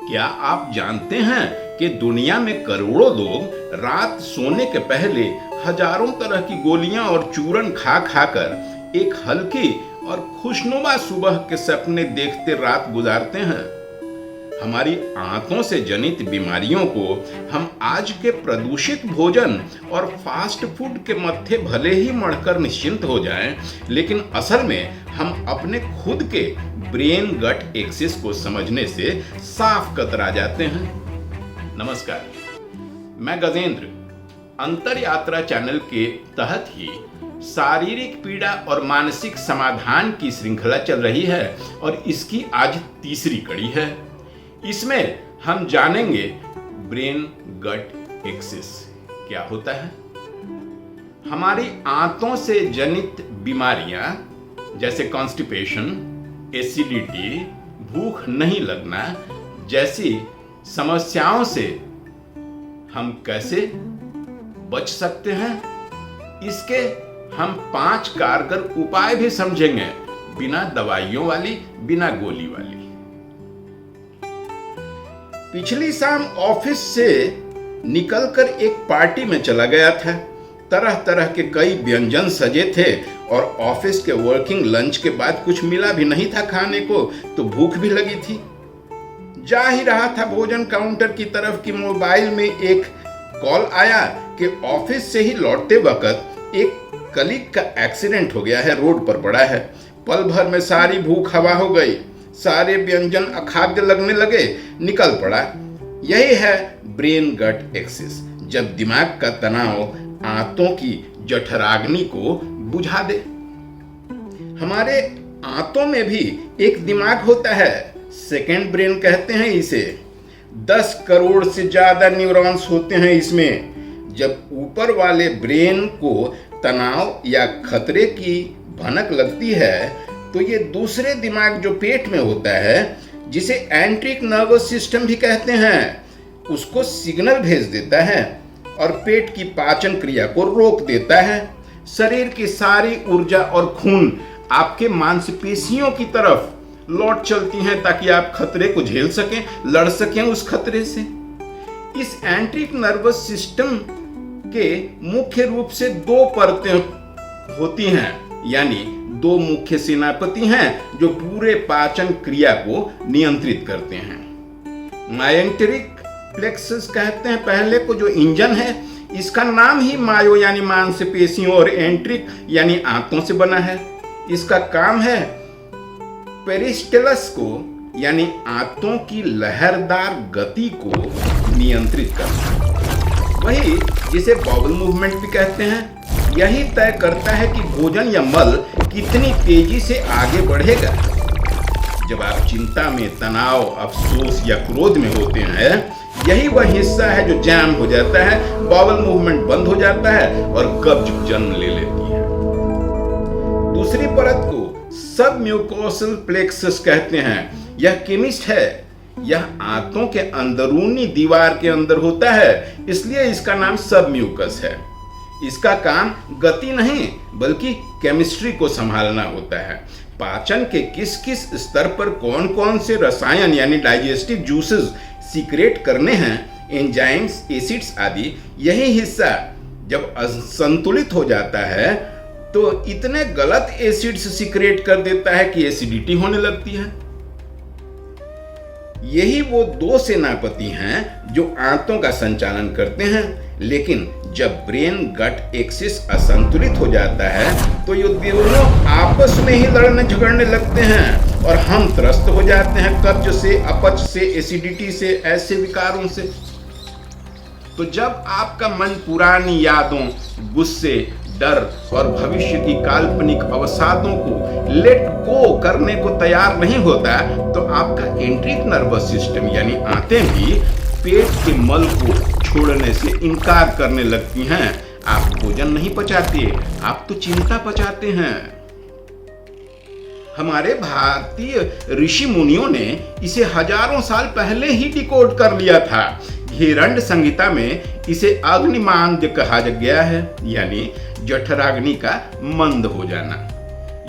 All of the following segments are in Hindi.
क्या आप जानते हैं कि दुनिया में करोड़ों लोग रात सोने के पहले हजारों तरह की गोलियां और चूरन खा खाकर एक हल्की और खुशनुमा सुबह के सपने देखते रात गुजारते हैं। हमारी आंतों से जनित बीमारियों को हम आज के प्रदूषित भोजन और फास्ट फूड के मत्थे भले ही मढ़कर निश्चिंत हो जाएं, लेकिन असल में हम अपने खुद के ब्रेन गट एक्सिस को समझने से साफ कतरा जाते हैं। नमस्कार, मैं गजेंद्र अंतर यात्रा चैनल के तहत ही शारीरिक पीड़ा और मानसिक समाधान की श्रृंखला चल रही है और इसकी आज तीसरी कड़ी है। इसमें हम जानेंगे ब्रेन गट एक्सिस क्या होता है। हमारी आंतों से जनित बीमारियां जैसे कॉन्स्टिपेशन, एसिडिटी, भूख नहीं लगना जैसी समस्याओं से हम कैसे बच सकते हैं, इसके हम 5 कारगर उपाय भी समझेंगे, बिना दवाइयों वाली, बिना गोली वाली। पिछली शाम ऑफिस से निकलकर एक पार्टी में चला गया था। तरह तरह के कई व्यंजन सजे थे और ऑफिस के वर्किंग लंच के बाद कुछ मिला भी नहीं था खाने को, तो भूख भी लगी थी। जा ही रहा था भोजन काउंटर की तरफ कि मोबाइल में एक कॉल आया कि ऑफिस से ही लौटते वक्त एक कलीग का एक्सीडेंट हो गया है, रोड पर पड़ा है। पल भर में सारी भूख हवा हो गई, सारे व्यंजन अखाद्य लगने लगे, निकल पड़ा। यही है ब्रेन गट एक्सिस, जब दिमाग का तनाव आंतों की जठराग्नि को बुझा दे। हमारे आंतों में भी एक दिमाग होता है, सेकेंड ब्रेन कहते हैं इसे। 10 करोड़ से ज्यादा न्यूरॉन्स होते हैं इसमें। जब ऊपर वाले ब्रेन को तनाव या खतरे की भनक लगती है तो ये दूसरे दिमाग जो पेट में होता है, जिसे एंट्रिक नर्वस सिस्टम भी कहते हैं, उसको सिग्नल भेज देता है और पेट की पाचन क्रिया को रोक देता है। शरीर की सारी ऊर्जा और खून आपके मांसपेशियों की तरफ लौट चलती हैं ताकि आप खतरे को झेल सकें, लड़ सकें उस खतरे से। इस एंट्रिक नर्वस सिस्टम के मुख्य रूप से 2 परतें होती हैं, यानी 2 मुख्य सेनापति हैं जो पूरे पाचन क्रिया को नियंत्रित करते हैं। मायोएंटेरिक प्लेक्सस कहते हैं पहले को, जो इंजन है। इसका नाम ही मायो यानी मांसपेशियों और एंट्रिक यानी आंतों से बना है। इसका काम है पेरिस्टलस को यानी आंतों की लहरदार गति को नियंत्रित करना। वही जिसे बाउल मूवमेंट भी कहते हैं, यही तय करता है कि भोजन या मल कितनी तेजी से आगे बढ़ेगा। जब आप चिंता में, तनाव, अफसोस या क्रोध में होते हैं, यही वह हिस्सा है जो जैम हो जाता है, बाउल मूवमेंट बंद हो जाता है और कब्ज जन्म ले लेती है। दूसरी परत को सब म्यूकोसल प्लेक्सस कहते हैं। यह केमिस्ट है। यह आंतों के अंदरूनी दीवार के अंदर होता है, इसलिए इसका नाम सब म्यूकस है। इसका काम गति नहीं बल्कि केमिस्ट्री को संभालना होता है। पाचन के किस किस स्तर पर कौन कौन से रसायन यानी डाइजेस्टिव जूसेस सीक्रेट करने हैं, एंजाइम्स, एसिड्स आदि, यही हिस्सा जब असंतुलित हो जाता है तो इतने गलत एसिड्स सीक्रेट कर देता है कि एसिडिटी होने लगती है। यही वो 2 सेनापति हैं जो आंतों का संचालन करते हैं, लेकिन जब ब्रेन गट एक्सिस असंतुलित हो जाता है तो ये दोनों आपस में ही लड़ने झगड़ने लगते हैं और हम त्रस्त हो जाते हैं कब्ज से, अपच से, एसिडिटी से, ऐसे विकारों से। तो जब आपका मन पुरानी यादों, गुस्से, डर और भविष्य की काल्पनिक अवसादों को लेट गो करने को तैयार नहीं होता, तो आपका एंट्रिक नर्वस सिस्टम यानी आंतें भी पेट के मल को छोड़ने से इनकार करने लगती हैं। आप भोजन नहीं पचाते, आप तो चिंता पचाते हैं। हमारे भारतीय ऋषि मुनियों ने इसे हजारों साल पहले ही डिकोड कर लिया था। हिरण्य संहिता में इसे अग्निमांद्य कहा गया है, यानी जठराग्नि का मंद हो जाना।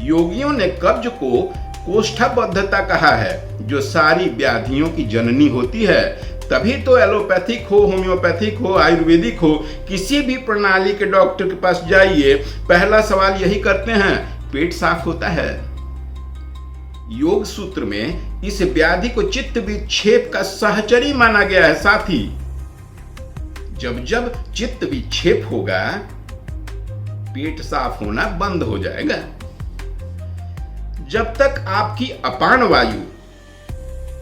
योगियों ने कब्ज को कोष्ठबद्धता कहा है, जो सारी व्याधियों की जननी होती है। तभी तो एलोपैथिक हो, होम्योपैथिक हो, आयुर्वेदिक हो, किसी भी प्रणाली के डॉक्टर के पास जाइए, पहला सवाल यही करते हैं, पेट साफ होता है? योग सूत्र में इस व्याधि को चित्त विक्षेप का सहचरी माना गया है। साथी, जब जब चित्त विक्षेप होगा, पेट साफ होना बंद हो जाएगा। जब तक आपकी अपान वायु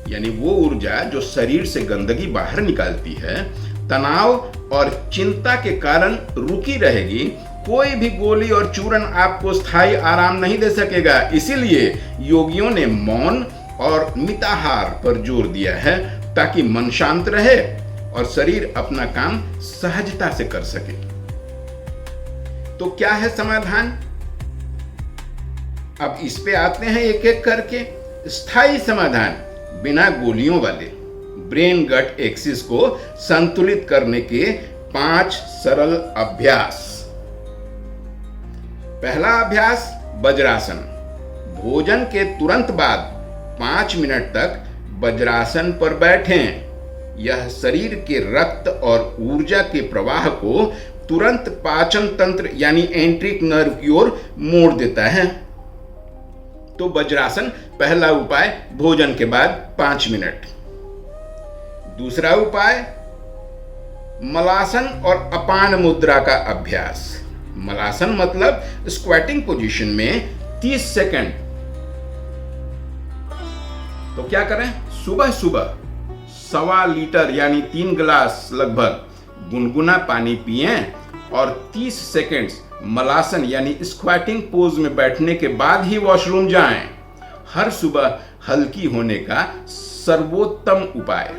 यानी वो ऊर्जा जो शरीर से गंदगी बाहर निकालती है, तनाव और चिंता के कारण रुकी रहेगी, कोई भी गोली और चूर्ण आपको स्थायी आराम नहीं दे सकेगा। इसीलिए योगियों ने मौन और मिताहार पर जोर दिया है, ताकि मन शांत रहे और शरीर अपना काम सहजता से कर सके। तो क्या है समाधान? अब इस पे आते हैं एक एक करके। स्थायी समाधान, बिना गोलियों वाले ब्रेन गट एक्सिस को संतुलित करने के 5 सरल अभ्यास। पहला अभ्यास, वज्रासन। भोजन के तुरंत बाद 5 मिनट तक वज्रासन पर बैठें। यह शरीर के रक्त और ऊर्जा के प्रवाह को तुरंत पाचन तंत्र यानी एंट्रिक नर्व की ओर मोड़ देता है। तो वज्रासन पहला उपाय, भोजन के बाद 5 मिनट। दूसरा उपाय, मलासन और अपान मुद्रा का अभ्यास। मलासन मतलब स्क्वाटिंग पोजीशन में 30 सेकंड। तो क्या करें? सुबह सुबह 1.25 लीटर यानी 3 गिलास लगभग गुनगुना पानी पिएं और 30 सेकंड्स मलासन यानी स्क्वाटिंग पोज में बैठने के बाद ही वॉशरूम जाएं। हर सुबह हल्की होने का सर्वोत्तम उपाय।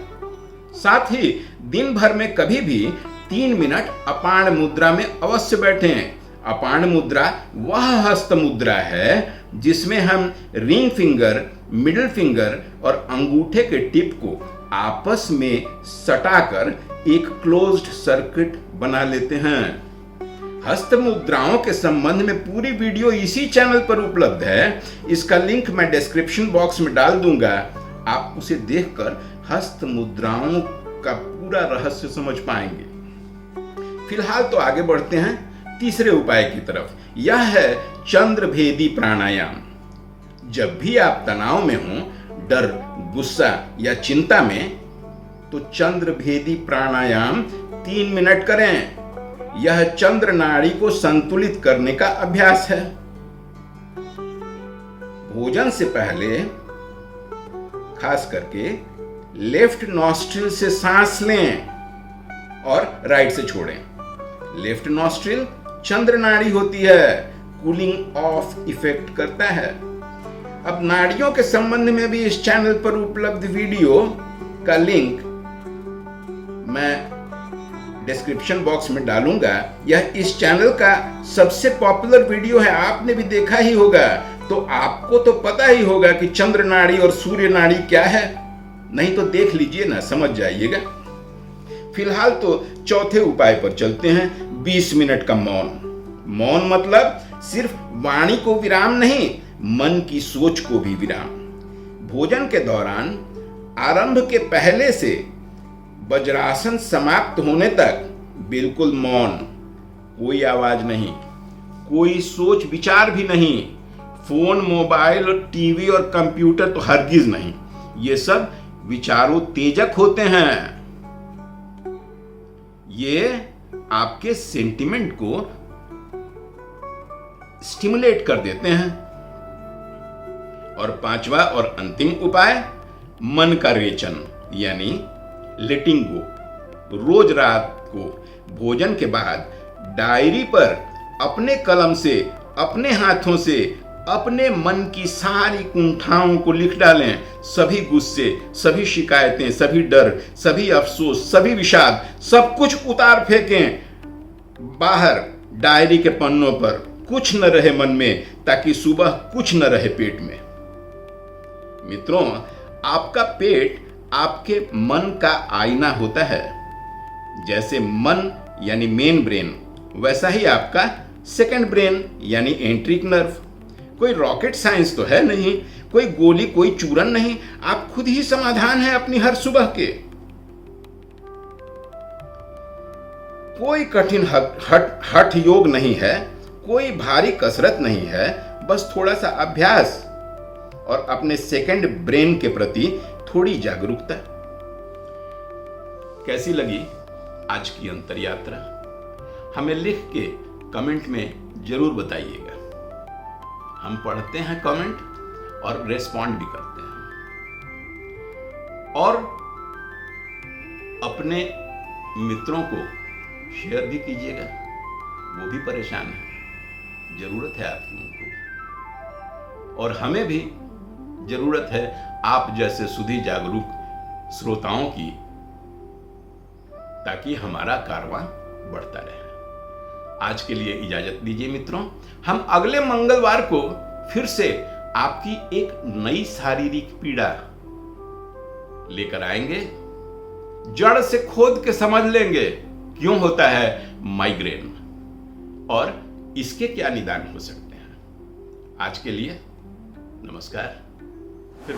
साथ ही दिन भर में कभी भी 3 मिनट अपान मुद्रा में अवश्य बैठें। अपान मुद्रा वह हस्त मुद्रा है जिसमें हम रिंग फिंगर, मिडिल फिंगर और अंगूठे के टिप को आपस में सटाकर एक क्लोज्ड सर्किट बना लेते हैं। हस्त मुद्राओं के संबंध में पूरी वीडियो इसी चैनल पर उपलब्ध है। इसका लिंक मैं डिस्क्रिप्शन बॉक्स में डाल दूंगा। आप उसे देखकर हस्त मुद्राओं का पूरा रहस्य समझ पाएंगे। फिलहाल तो आगे बढ़ते हैं तीसरे उपाय की तरफ। यह है चंद्रभेदी प्राणायाम। जब भी आप तनाव में हो, डर, गुस्सा या चिंता में, तो चंद्रभेदी प्राणायाम 3 मिनट करें। यह चंद्र नाड़ी को संतुलित करने का अभ्यास है। भोजन से पहले खास करके लेफ्ट नॉस्ट्रिल से सांस लें और राइट से छोड़ें। लेफ्ट नॉस्ट्रिल चंद्र नाड़ी होती है, कूलिंग ऑफ इफेक्ट करता है। अब नाड़ियों के संबंध में भी इस चैनल पर उपलब्ध वीडियो का लिंक मैं डिस्क्रिप्शन बॉक्स में डालूंगा। यह इस चैनल का सबसे पॉपुलर वीडियो है, आपने भी देखा ही होगा। तो आपको तो पता ही होगा कि चंद्र नाड़ी और सूर्य नाड़ी क्या है। नहीं तो देख लीजिए ना, समझ जाइएगा। फिलहाल तो चौथे उपाय पर चलते हैं, 20 मिनट का मौन। मौन मतलब सिर्फ वाणी को विराम नहीं, मन की सोच को भी विराम। भोजन के दौरान आरंभ के पहले से वज्रासन समाप्त होने तक बिल्कुल मौन, कोई आवाज नहीं, कोई सोच विचार भी नहीं। फोन, मोबाइल और टीवी और कंप्यूटर तो हरगिज नहीं। ये सब विचारोत्तेजक होते हैं। ये आपके सेंटिमेंट को स्टिमुलेट कर देते हैं। और 5वां और अंतिम उपाय, मन का रेचन यानी लेटिंग गो। रोज रात को भोजन के बाद डायरी पर अपने कलम से, अपने हाथों से अपने मन की सारी कुंठाओं को लिख डालें। सभी गुस्से, सभी शिकायतें, सभी डर, सभी अफसोस, सभी विषाद, सब कुछ उतार फेंकें बाहर डायरी के पन्नों पर। कुछ न रहे मन में, ताकि सुबह कुछ न रहे पेट में। मित्रों, आपका पेट आपके मन का आईना होता है। जैसे मन यानी मेन ब्रेन, वैसा ही आपका सेकंड ब्रेन यानी एंट्रिक नर्व। कोई रॉकेट साइंस तो है नहीं, कोई गोली, कोई चूरन नहीं। आप खुद ही समाधान है अपनी हर सुबह के। कोई कठिन हठ योग नहीं है, कोई भारी कसरत नहीं है, बस थोड़ा सा अभ्यास और अपने सेकंड ब्रेन के प्रति थोड़ी जागरूकता। कैसी लगी आज की अंतर यात्रा? हमें लिख के कमेंट में जरूर बताइएगा। हम पढ़ते हैं कमेंट और रेस्पॉन्ड भी करते हैं। और अपने मित्रों को शेयर भी कीजिएगा, वो भी परेशान है। जरूरत है आपकी उनको, और हमें भी जरूरत है आप जैसे सुधी जागरूक श्रोताओं की, ताकि हमारा कारवां बढ़ता रहे। आज के लिए इजाजत दीजिए मित्रों। हम अगले मंगलवार को फिर से आपकी एक नई शारीरिक पीड़ा लेकर आएंगे। जड़ से खोद के समझ लेंगे क्यों होता है माइग्रेन और इसके क्या निदान हो सकते हैं। आज के लिए नमस्कार। फिर